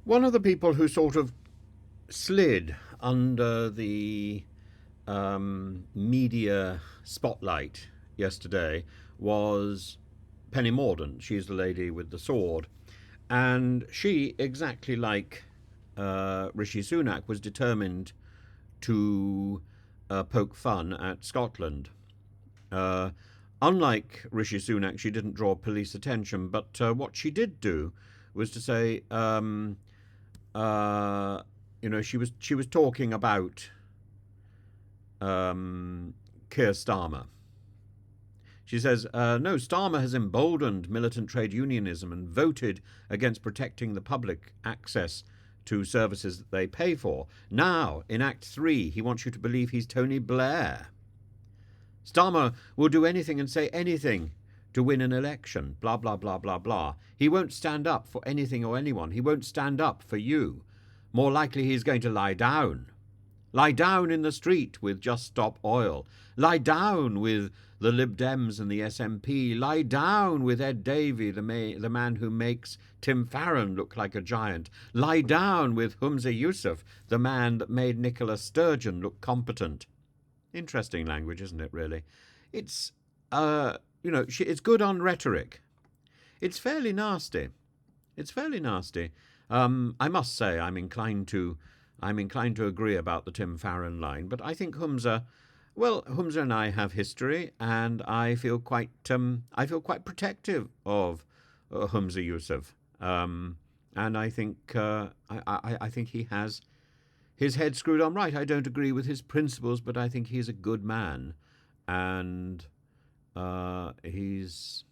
One of the people who sort of slid under the media spotlight yesterday was Penny Mordaunt. She's the lady with the sword. And she, exactly like Rishi Sunak, was determined to poke fun at Scotland. Uh, Unlike Rishi Sunak, she didn't draw police attention, but what she did do was to say, uh, she was talking about Keir Starmer. She says, no, Starmer has emboldened militant trade unionism and voted against protecting the public access to services that they pay for. Now, in Act 3, he wants you to believe he's Tony Blair. Starmer will do anything and say anything to win an election, blah, blah, blah, blah, blah. He won't stand up for anything or anyone. He won't stand up for you. More likely he's going to lie down. Lie down in the street with Just Stop Oil. Lie down with the Lib Dems and the SNP. Lie down with Ed Davey, the man who makes Tim Farron look like a giant. Lie down with Humza Yousaf, the man that made Nicola Sturgeon look competent. Interesting language, isn't it, really? It's, it's good on rhetoric. It's fairly nasty. It's fairly nasty. I must say I'm inclined to agree about the Tim Farron line, but I think Humza and I have history, and I feel quite protective of Humza Yousaf, and I think I think he has his head screwed on right. I don't agree with his principles, but I think he's a good man, and he's.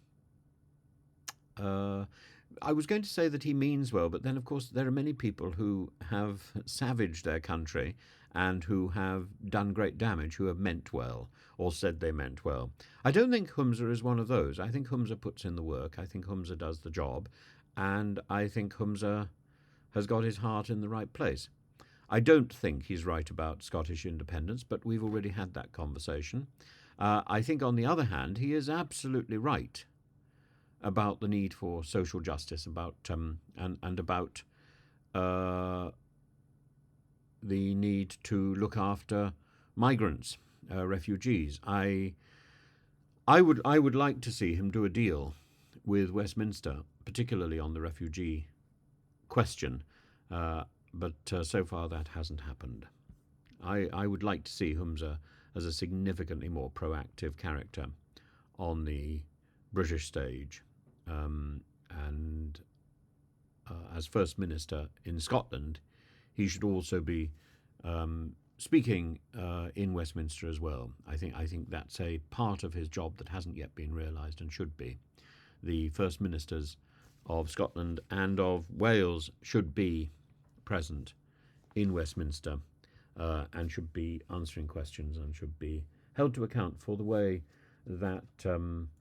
I was going to say that he means well, but then, of course, there are many people who have savaged their country and who have done great damage, who have meant well or said they meant well. I don't think Humza is one of those. I think Humza puts in the work. I think Humza does the job. And I think Humza has got his heart in the right place. I don't think he's right about Scottish independence, but we've already had that conversation. I think, on the other hand, he is absolutely right about the need for social justice, about and about the need to look after migrants, refugees. I would like to see him do a deal with Westminster, particularly on the refugee question, but so far that hasn't happened. I would like to see Humza as a significantly more proactive character on the British stage. And as First Minister in Scotland, he should also be speaking in Westminster as well. I think that's a part of his job that hasn't yet been realised and should be. The First Ministers of Scotland and of Wales should be present in Westminster and should be answering questions and should be held to account for the way that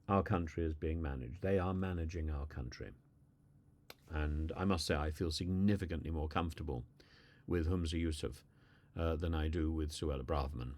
our country is being managed. They are managing our country. And I must say, I feel significantly more comfortable with Humza Yousaf than I do with Suella Braverman.